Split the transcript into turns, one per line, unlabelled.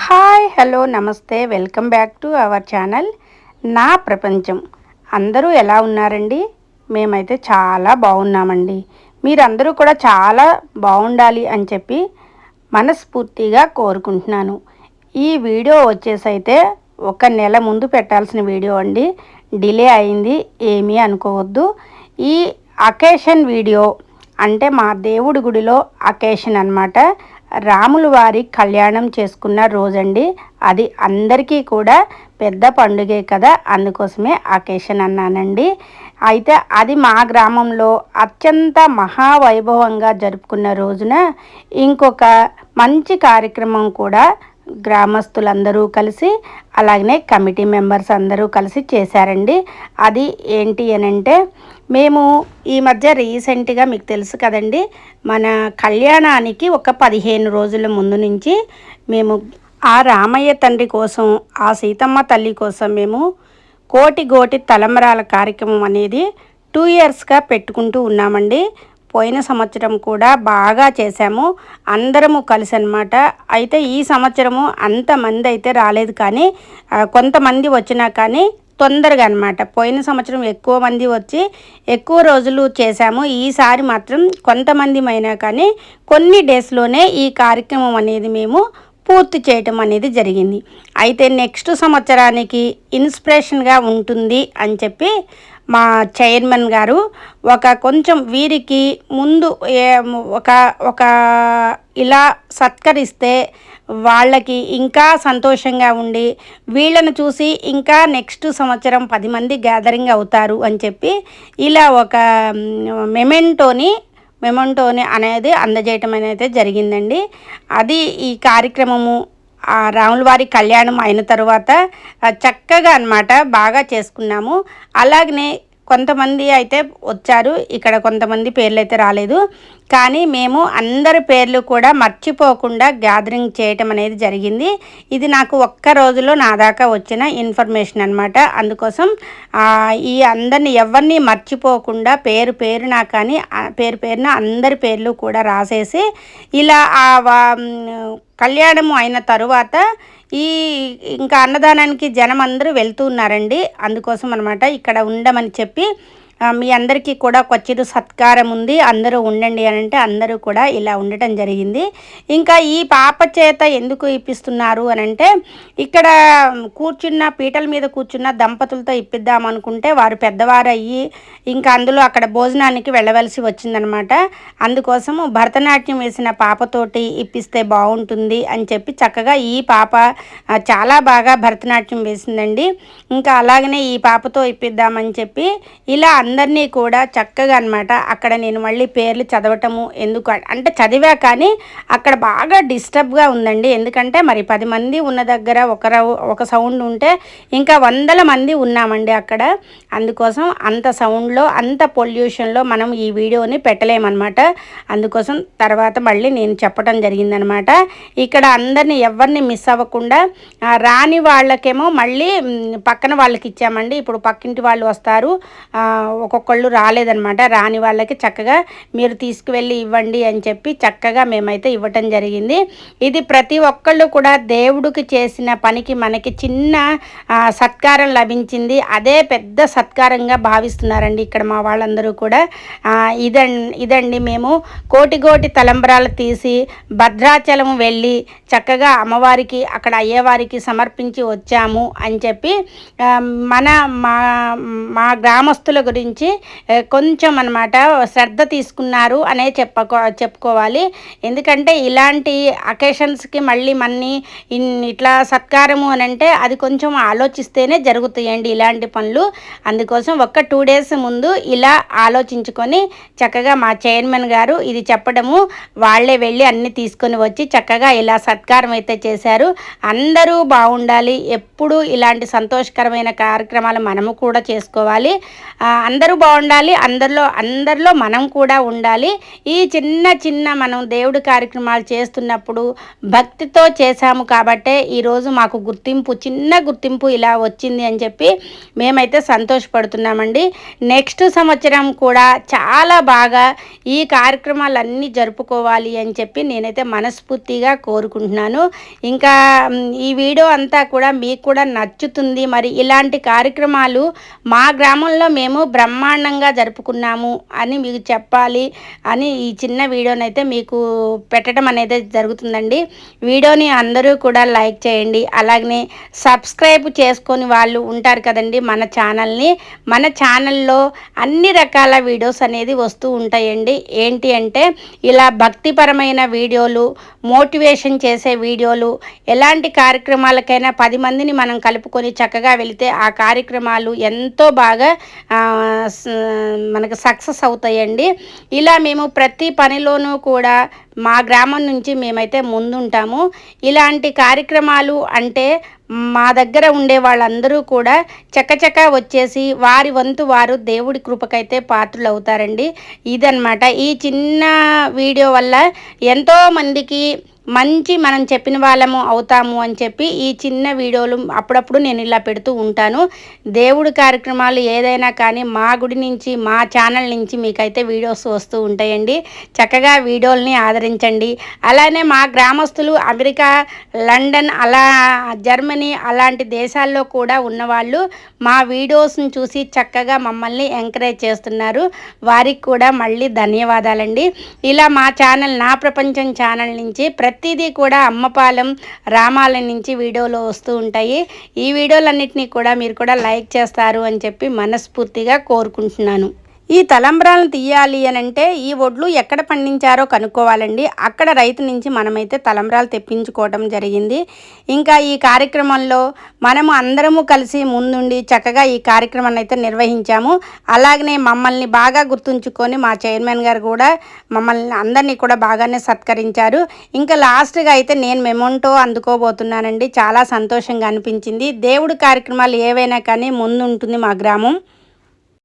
Hi hello నమస్తే welcome back to our channel నా ప్రపంచం. అందరూ ఎలా ఉన్నారండి? మేమైతే చాలా బాగున్నామండి. మీరందరూ కూడా చాలా బాగుండాలి అని చెప్పి మనస్ఫూర్తిగా కోరుకుంటున్నాను. ఈ వీడియో వచ్చేసైతే ఒక నెల ముందు పెట్టాల్సిన వీడియో అండి. డిలే అయింది, ఏమీ అనుకోవద్దు. ఈ అకేషన్ వీడియో అంటే మా దేవుడి గుడిలో అకేషన్ అన్నమాట. రాముల వారి కళ్యాణం చేసుకున్న రోజండి. అది అందరికీ కూడా పెద్ద పండుగే కదా, అందుకోసమే అకేషన్ అన్నానండి. అయితే అది మా గ్రామంలో అత్యంత మహావైభవంగా జరుపుకున్న రోజున ఇంకొక మంచి కార్యక్రమం కూడా గ్రామస్తులందరూ కలిసి అలాగనే కమిటీ మెంబర్స్ అందరూ కలిసి చేశారండి. అది ఏంటి అని అంటే, మేము ఈ మధ్య రీసెంట్గా మీకు తెలుసు కదండి, మన కళ్యాణానికి ఒక 15 రోజుల ముందు నుంచి మేము ఆ రామయ్య తండ్రి కోసం, ఆ సీతమ్మ తల్లి కోసం మేము కోటి గోటి తలంబరాల కార్యక్రమం అనేది 2 ఇయర్స్గా పెట్టుకుంటూ ఉన్నామండి. పోయిన సంవత్సరం కూడా బాగా చేశాము, అందరము కలిసి అన్నమాట. అయితే ఈ సంవత్సరము అంతమంది అయితే రాలేదు, కానీ కొంతమంది వచ్చినా కానీ తొందరగా అనమాట. పోయిన సంవత్సరం ఎక్కువ మంది వచ్చి ఎక్కువ రోజులు చేశాము. ఈసారి మాత్రం కొంతమంది అయినా కానీ కొన్ని డేస్లోనే ఈ కార్యక్రమం అనేది మేము పూర్తి చేయటం అనేది జరిగింది. అయితే నెక్స్ట్ సంవత్సరానికి ఇన్స్పిరేషన్గా ఉంటుంది అని చెప్పి మా చైర్మన్ గారు కొంచెం వీరికి ముందు ఒక ఒక ఇలా సత్కరిస్తే వాళ్ళకి ఇంకా సంతోషంగా ఉండి వీళ్ళను చూసి ఇంకా నెక్స్ట్ సంవత్సరం 10 మంది గ్యాదరింగ్ అవుతారు అని చెప్పి ఇలా ఒక మెమెంటోని అనేది అందజేయటం అనేది జరిగిందండి. అది ఈ కార్యక్రమము రాముల వారి కళ్యాణం అయిన తర్వాత చక్కగా అన్నమాట బాగా చేసుకున్నాము. అలాగనే కొంతమంది అయితే వచ్చారు, ఇక్కడ కొంతమంది పేర్లు అయితే రాలేదు, కానీ మేము అందరి పేర్లు కూడా మర్చిపోకుండా గ్యాదరింగ్ చేయటం అనేది జరిగింది. ఇది నాకు ఒక్క రోజులో నా దాకా వచ్చిన ఇన్ఫర్మేషన్ అనమాట. అందుకోసం ఈ అందరిని ఎవరిని మర్చిపోకుండా పేరున అందరి పేర్లు కూడా రాసేసి ఇలా కళ్యాణము అయిన తరువాత ఇంకా అన్నదానానికి జనం అందరూ వెళ్తూ ఉన్నారండి. అందుకోసం అనమాట ఇక్కడ ఉండమని చెప్పి మీ అందరికీ కూడా ఒక చిరు సత్కారం ఉంది, అందరూ ఉండండి అని అంటే అందరూ కూడా ఇలా ఉండటం జరిగింది. ఇంకా ఈ పాప చేత ఎందుకు ఇప్పిస్తున్నారు అని అంటే, ఇక్కడ కూర్చున్న పీటల మీద కూర్చున్న దంపతులతో ఇప్పిద్దాం అనుకుంటే వారు పెద్దవారు అయ్యి ఇంకా అందులో అక్కడ భోజనానికి వెళ్ళవలసి వచ్చిందనమాట. అందుకోసము భరతనాట్యం వేసిన పాపతోటి ఇప్పిస్తే బాగుంటుంది అని చెప్పి చక్కగా ఈ పాప చాలా బాగా భరతనాట్యం వేసిందండి. ఇంకా అలాగనే ఈ పాపతో ఇప్పిద్దామని చెప్పి ఇలా అందరినీ కూడా చక్కగా అనమాట. అక్కడ నేను మళ్ళీ పేర్లు చదవటము ఎందుకు అంటే చదివా, కానీ అక్కడ బాగా డిస్టర్బ్గా ఉందండి. ఎందుకంటే మరి 10 మంది ఉన్న దగ్గర ఒక సౌండ్ ఉంటే ఇంకా 100 మంది ఉన్నామండి అక్కడ. అందుకోసం అంత సౌండ్లో అంత పొల్యూషన్లో మనం ఈ వీడియోని పెట్టలేమన్నమాట. అందుకోసం తర్వాత మళ్ళీ నేను చెప్పడం జరిగిందనమాట. ఇక్కడ అందరినీ ఎవరిని మిస్ అవ్వకుండా రాని వాళ్ళకేమో మళ్ళీ పక్కన వాళ్ళకి ఇచ్చామండి. ఇప్పుడు పక్కింటి వాళ్ళు వస్తారు, ఒక్కొక్కళ్ళు రాలేదనమాట. రాని వాళ్ళకి చక్కగా మీరు తీసుకువెళ్ళి ఇవ్వండి అని చెప్పి చక్కగా మేమైతే ఇవ్వటం జరిగింది. ఇది ప్రతి ఒక్కళ్ళు కూడా దేవుడికి చేసిన పనికి మనకి చిన్న సత్కారం లభించింది, అదే పెద్ద సత్కారంగా భావిస్తున్నారండి ఇక్కడ మా వాళ్ళందరూ కూడా. ఇదండి మేము కోటి తలంబరాలు తీసి భద్రాచలం వెళ్ళి చక్కగా అమ్మవారికి అక్కడ అయ్యవారికి సమర్పించి వచ్చాము అని చెప్పి మా గ్రామస్తుల గురించి కొంచెం అన్నమాట శ్రద్ధ తీసుకున్నారు అనే చెప్పుకోవాలి. ఎందుకంటే ఇలాంటి అకేషన్స్కి మళ్ళీ ఇట్లా సత్కారము అని అంటే అది కొంచెం ఆలోచిస్తేనే జరుగుతాయండి ఇలాంటి పనులు. అందుకోసం 2 డేస్ ముందు ఇలా ఆలోచించుకొని చక్కగా మా చైర్మన్ గారు ఇది చెప్పడము, వాళ్ళే వెళ్ళి అన్నీ తీసుకొని వచ్చి చక్కగా ఇలా సత్కారం అయితే చేశారు. అందరూ బాగుండాలి, ఎప్పుడు ఇలాంటి సంతోషకరమైన కార్యక్రమాలు మనము కూడా చేసుకోవాలి. అందరూ బాగుండాలి, అందరిలో మనం కూడా ఉండాలి. ఈ చిన్న మనం దేవుడి కార్యక్రమాలు చేస్తున్నప్పుడు భక్తితో చేశాము కాబట్టే ఈరోజు మాకు చిన్న గుర్తింపు ఇలా వచ్చింది అని చెప్పి మేమైతే సంతోషపడుతున్నామండి. నెక్స్ట్ సంవత్సరం కూడా చాలా బాగా ఈ కార్యక్రమాలన్నీ జరుపుకోవాలి అని చెప్పి నేనైతే మనస్ఫూర్తిగా కోరుకుంటున్నాను. ఇంకా ఈ వీడియో అంతా కూడా మీకు కూడా నచ్చుతుంది. మరి ఇలాంటి కార్యక్రమాలు మా గ్రామంలో మేము బ్రహ్మాండంగా జరుపుకున్నాము అని మీకు చెప్పాలి అని ఈ చిన్న వీడియోనైతే మీకు పెట్టడం అనేది జరుగుతుందండి. వీడియోని అందరూ కూడా లైక్ చేయండి. అలాగనే సబ్స్క్రైబ్ చేసుకొని వాళ్ళు ఉంటారు కదండి మన ఛానల్లో అన్ని రకాల వీడియోస్ అనేది వస్తూ ఉంటాయండి. ఏంటి అంటే ఇలా భక్తిపరమైన వీడియోలు, మోటివేషన్ చేసే వీడియోలు, ఎలాంటి కార్యక్రమాలకైనా 10 మందిని మనం కలుపుకొని చక్కగా వెళితే ఆ కార్యక్రమాలు ఎంతో బాగా మనకు సక్సెస్ అవుతాయండి. ఇలా మేము ప్రతి పనిలోనూ కూడా మా గ్రామం నుంచి మేమైతే ముందుంటాము. ఇలాంటి కార్యక్రమాలు అంటే మా దగ్గర ఉండే వాళ్ళందరూ కూడా చక్కచక్క వచ్చేసి వారి వంతు వారు దేవుడి కృపకైతే పాత్రలు అవుతారండి. ఇదన్నమాట ఈ చిన్న వీడియో వల్ల ఎంతోమందికి మనం చెప్పిన వాళ్ళము అవుతాము అని చెప్పి ఈ చిన్న వీడియోలు అప్పుడప్పుడు నేను ఇలా పెడుతూ ఉంటాను. దేవుడి కార్యక్రమాలు ఏదైనా కానీ మా గుడి నుంచి, మా ఛానల్ నుంచి మీకైతే వీడియోస్ వస్తూ ఉంటాయండి. చక్కగా వీడియోల్ని ఆదరించండి. అలానే మా గ్రామస్తులు అమెరికా, లండన్, అలా జర్మనీ అలాంటి దేశాల్లో కూడా ఉన్నవాళ్ళు మా వీడియోస్ని చూసి చక్కగా మమ్మల్ని ఎంకరేజ్ చేస్తున్నారు. వారికి కూడా మళ్ళీ ధన్యవాదాలండి. ఇలా మా ఛానల్ నా ప్రపంచం ఛానల్ నుంచి ప్రతిదీ కూడా అమ్మపాలెం రామాలయం నుంచి వీడియోలు వస్తూ ఉంటాయి. ఈ వీడియోలన్నింటినీ కూడా మీరు కూడా లైక్ చేస్తారు అని చెప్పి మనస్ఫూర్తిగా కోరుకుంటున్నాను. ఈ తలంబ్రాలను తీయాలి అని అంటే ఈ ఒడ్లు ఎక్కడ పండించారో కనుక్కోవాలండి. అక్కడ రైతు నుంచి మనమైతే తలంబ్రాలు తెప్పించుకోవడం జరిగింది. ఇంకా ఈ కార్యక్రమంలో మనము అందరము కలిసి ముందుండి చక్కగా ఈ కార్యక్రమాన్ని అయితే నిర్వహించాము. అలాగనే మమ్మల్ని బాగా గుర్తుంచుకొని మా చైర్మన్ గారు కూడా మమ్మల్ని అందరినీ కూడా బాగానే సత్కరించారు. ఇంకా లాస్ట్గా అయితే నేను మెమోంటో అందుకోబోతున్నానండి. చాలా సంతోషంగా అనిపించింది. దేవుడి కార్యక్రమాలు ఏవైనా కానీ ముందుంటుంది మా గ్రామం.